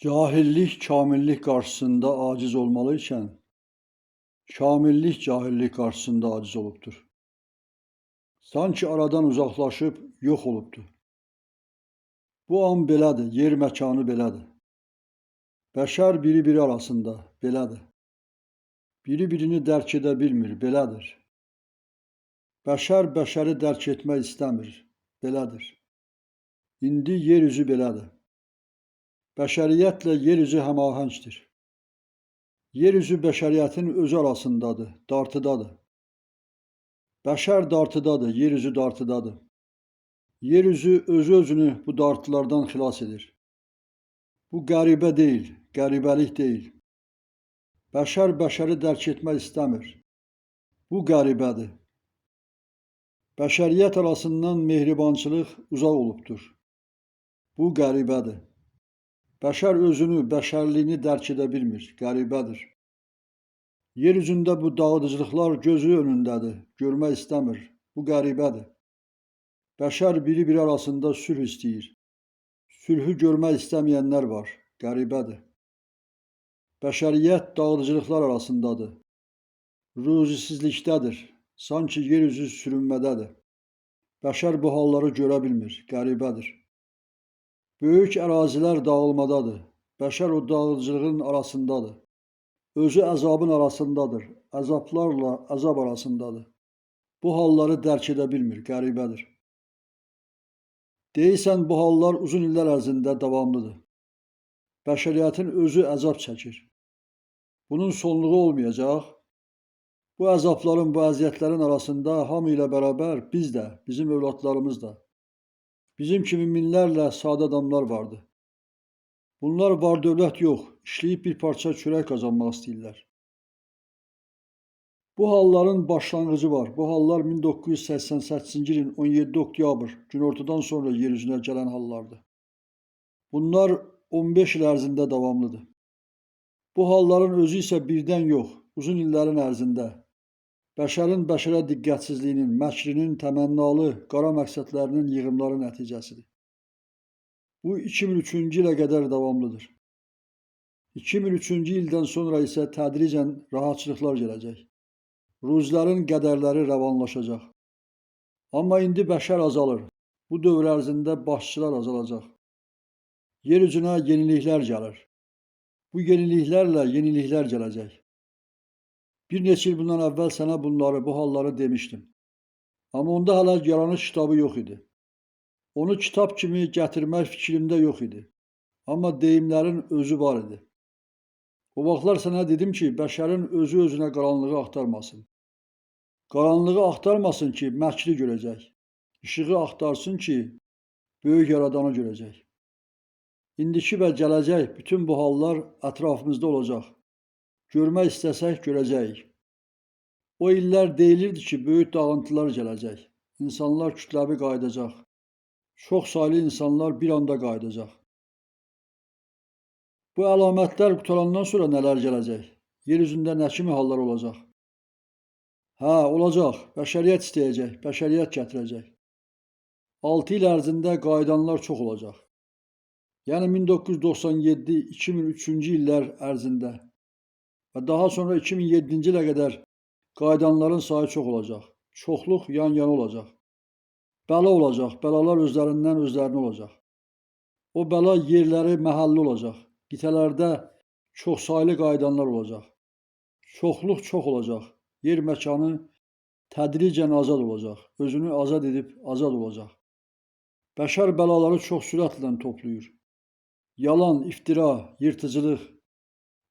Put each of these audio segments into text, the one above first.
Cahillik kamillik qarşısında aciz olmalı ikən, kamillik cahillik qarşısında aciz olubdur. Sanki aradan uzaqlaşıb yox olubdur. Bu an belədir, yer məkanı belədir. Bəşər biri-biri arasında belədir. Biri-birini dərk edə bilmir, belədir. Bəşər bəşəri dərk etmək istəmir, belədir. İndi yer üzü belədir. Bəşəriyyətlə yer üzü həmahəngdir. Yer üzü bəşəriyyətin özü arasındadır, dartıdadır. Bəşər dartıdadır, yer üzü dartıdadır. Yer üzü özü-özünü bu dartılardan xilas edir. Bu qəribə deyil, qəribəlik deyil. Bəşər bəşəri dərk etmək istəmir. Bu qəribədir. Bəşəriyyət arasından mehribançılıq uzaq olubdur. Bu qəribədir. Bəşər özünü, bəşərliyini dərk edə bilmir, qəribədir. Yer üzündə bu dağıdıcılıqlar gözü önündədir, görmək istəmir. Bu qəribədir. Bəşər biri-biri arasında sülh istəyir. Sülhü görmək istəməyənlər var, qəribədir. Bəşəriyyət dağıdıcılıqlar arasındadır. Ruzisizlikdədir, sanki yer üzü sürünmədədir. Bəşər bu halları görə bilmir, qəribədir. Böyük ərazilər dağılmadadır. Bəşər o dağıdıcılığın arasındadır. Özü əzabın arasındadır, əzablarla əzab arasındadır. Bu halları dərk edə bilmir, qəribədir. Deyirsən, bu hallar uzun illər ərzində davamlıdır. Bəşəriyyətin özü əzab çəkir. Bunun sonluğu olmayacaq. Bu əzabların, bu əziyyətlərin arasında hamı ilə bərabər biz də, bizim övladlarımız da, bizim kimi minlərlə sadə adamlar vardı. Bunlar var dövlət yox, işləyib bir parça çörək qazanmaq istəyirlər. Bu halların başlanğıcı var. Bu hallar 1988-ci ilin 17 oktyabr günortadan sonra yer üzünə gələn hallardır. Bunlar 15 il ərzində davamlıdır. Bu halların özü isə birdən yox, uzun illərin ərzində bəşərin bəşərə diqqətsizliyinin, məkrinin, təmənnalı, qara məqsədlərinin yığımları nəticəsidir. Bu 2003-cü ilə qədər davamlıdır. 2003-cü ildən sonra isə tədricən rahatçılıqlar gələcək. Ruzilərin qədərləri rəvanlaşacaq. Amma indi bəşər azalır. Bu dövr ərzində başçılar azalacaq. Yer üzünə yeniliklər gəlir. Bu yeniliklərlə yeniliklər gələcək. Bir neçə il bundan əvvəl sənə bunları, bu halları demişdim. Amma onda hələ yaranış kitabı yox idi. Onu kitab kimi gətirmək fikrimdə yox idi. Amma deyimlərin özü var idi. O vaxtlar sənə dedim ki, bəşərin özü özünə qaranlığı axtarmasın. Qaranlığı axtarmasın ki, məkri görəcək. İşığı axtarsın ki, böyük yaradanı görəcək. İndiki və gələcək bütün bu hallar ətrafımızda olacaq. Görmək istəsək görəcəyik. O illər deyilirdi ki, böyük dağıntılar gələcək. İnsanlar kütləvi qayıdacaq. Çox saylı insanlar bir anda qayıdacaq. Bu əlamətlər qutarandan sonra nələr gələcək? Yer üzündə nə kimi hallar olacaq? Hə, olacaq. Bəşəriyyət istəyəcək, bəşəriyyət gətirəcək. 6 il ərzində qayıdanlar çox olacaq. Yəni 1997-2003-cü illər ərzində və daha sonra 2007-ci ilə qədər qayıdanların sayı çox olacaq. Çoxluq yan-yana olacaq. Bəla olacaq, bəlalar özlərinə olacaq. O bəla yerləri məhəlli olacaq. Qitələrdə çoxsaylı qayıdanlar olacaq. Çoxluq çox olacaq. Yer məkanı tədricən azad olacaq. Özünü azad edib azad olacaq. Bəşər bəlaları çox sürətlə toplayır. Yalan, iftira, yırtıcılıq,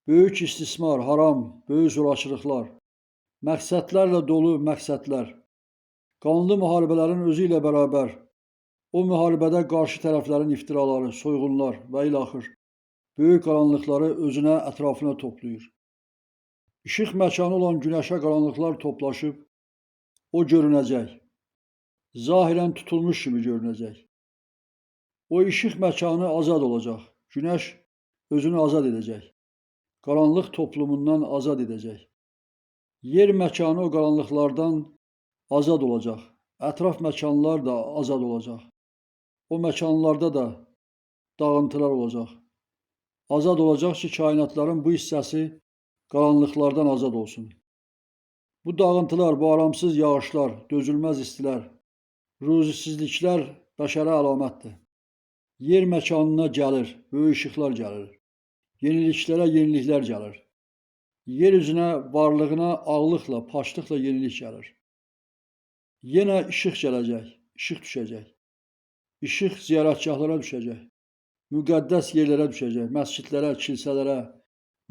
böyük istismar, haram, böyük zorakılıqlar, məqsədlərlə dolu məqsədlər, qanlı müharibələrin özü ilə bərabər, o müharibədə qarşı tərəflərin iftiraları, soyğunlar və ilaxır, böyük qaranlıqları özünə, ətrafına toplayır. İşıq məkanı olan günəşə qaranlıqlar toplaşıb, o görünəcək. Zahirən tutulmuş kimi görünəcək. O işıq məkanı azad olacaq. Günəş özünü azad edəcək. Qaranlıq toplumundan azad edəcək. Yer məkanı o qaranlıqlardan azad olacaq. Ətraf məkanlar da azad olacaq. O məkanlarda da dağıntılar olacaq. Azad olacaq ki, kainatların bu hissəsi qaranlıqlardan azad olsun. Bu dağıntılar, bu aramsız yağışlar, dözülməz istilər, ruzisizliklər bəşərə əlamətdir. Yer məkanına gəlir, böyük işıqlar gəlir. Yeniliklərə yeniliklər gəlir. Yer üzünə, varlığına ağlıqla, paçlıqla yenilik gəlir. Yenə işıq gələcək, işıq düşəcək. İşıq ziyarətgahlara düşəcək. Müqəddəs yerlərə düşəcək. Məscidlərə, kilsələrə,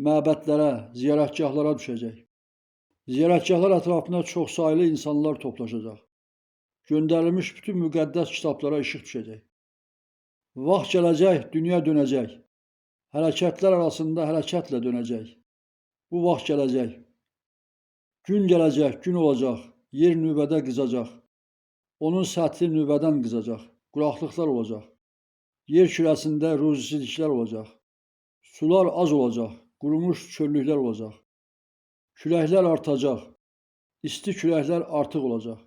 məbədlərə, ziyarətgahlara düşəcək. Ziyarətgahlar ətrafında çoxsaylı insanlar toplaşacaq. Göndərilmiş bütün müqəddəs kitablara işıq düşəcək. Vaxt gələcək, dünya dönəcək. Hərəkətlər arasında hərəkətlə dönəcək. Bu vaxt gələcək. Gün gələcək, gün olacaq. Yer nüvədə qızacaq. Onun səthi nüvədən qızacaq. Quraqlıqlar olacaq. Yer kürəsində ruzisizliklər olacaq. Sular az olacaq. Qurumuş çöllüklər olacaq. Küləklər artacaq. İsti küləklər artıq olacaq.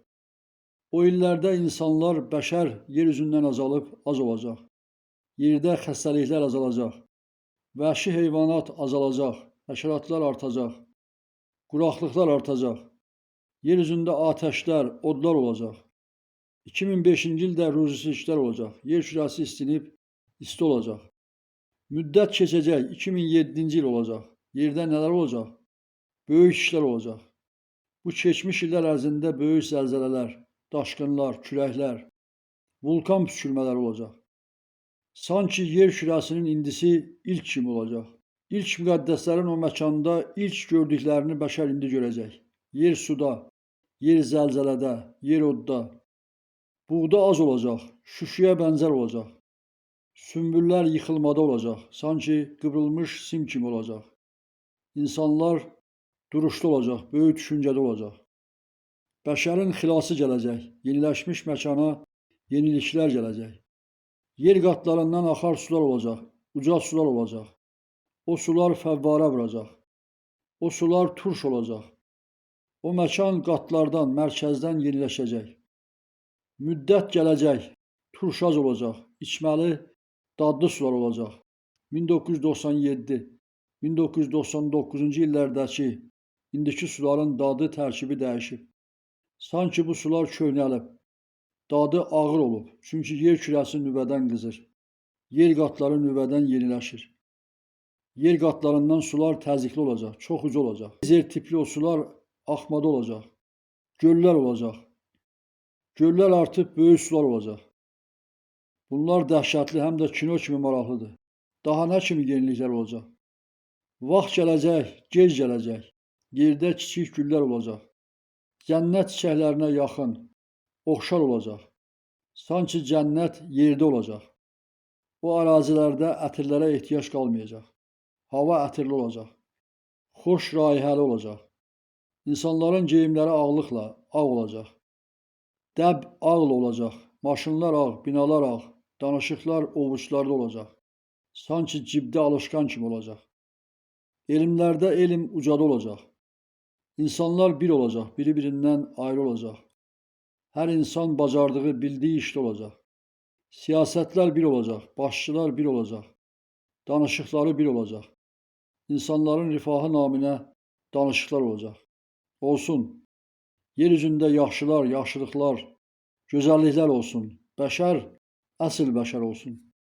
O illərdə insanlar, bəşər yer üzündən azalıb az olacaq. Yerdə xəstəliklər azalacaq. Vəhşi heyvanat azalacaq. Həşəratlar artacaq. Quraqlıqlar artacaq. Yer üzündə atəşlər, odlar olacaq. 2005-ci ildə ruzisizliklər olacaq. Yer kürəsi istinib, isti olacaq. Müddət keçəcək, 2007-ci il olacaq. Yerdə nələr olacaq? Böyük işlər olacaq. Bu keçmiş illər ərzində böyük zəlzələlər, daşqınlar, küləklər, vulkan püskürmələri olacaq. Sanki yer kürəsinin indisi ilk kimi olacaq. İlk müqəddəslərin o məkanda ilk gördüklərini bəşər indi görəcək. Yer suda, yer zəlzələdə, yer odda. Buğda az olacaq, şüşüyə bənzər olacaq. Sümbüllər yıxılmada olacaq, sanki qıvrılmış sim kimi olacaq. İnsanlar duruşda olacaq, böyük düşüncədə olacaq. Bəşərin xilası gələcək, yeniləşmiş məkana yeniliklər gələcək. Yer qatlarından axar sular olacaq, uca sular olacaq. O sular fəvvarə vuracaq. O sular turş olacaq. O məkan qatlardan, mərkəzdən yeniləşəcək. Müddət gələcək, turş az olacaq, içməli, dadlı sular olacaq. 1997, 1999-cu illərdəki indiki suların dadı tərkibi dəyişib. Sanki bu sular köhnəlib, dadı ağır olub. Çünki yer kürəsi nüvədən qızır. Yer qatları nüvədən yeniləşir. Yer qatlarından sular təzyiqli olacaq, çox ucu olacaq. Yer tipli o sular axmada olacaq. Göllər olacaq. Göllər artıb böyük sular olacaq. Bunlar dəhşətli, həm də kino kimi maraqlıdır. Daha nə kimi yeniliklər olacaq? Vaxt gələcək, gec gələcək. Yerdə kiçik güllər olacaq. Cənnət çiçəklərinə yaxın, oxşar olacaq. Sanki cənnət yerdə olacaq. O ərazilərdə ətirlərə ehtiyac qalmayacaq. Hava ətirli olacaq. Xoş raihəli olacaq. İnsanların geyimləri ağlıqla ağ olacaq. Dəb ağlı olacaq. Maşınlar ağ, binalar ağ. Danışıqlar ovuçlarda olacaq. Sanki cibdə alışqan kimi olacaq. Elmlərdə elm ucada olacaq. İnsanlar bir olacaq, biri-birindən ayrı olacaq. Hər insan bacardığı, bildiyi işdə olacaq. Siyasətlər bir olacaq, başçılar bir olacaq. Danışıqları bir olacaq. İnsanların rifahı naminə danışıqlar olacaq. Olsun. Yer üzündə yaxşılar, yaxşılıqlar, gözəlliklər olsun. Bəşər əsl bəşər olsun.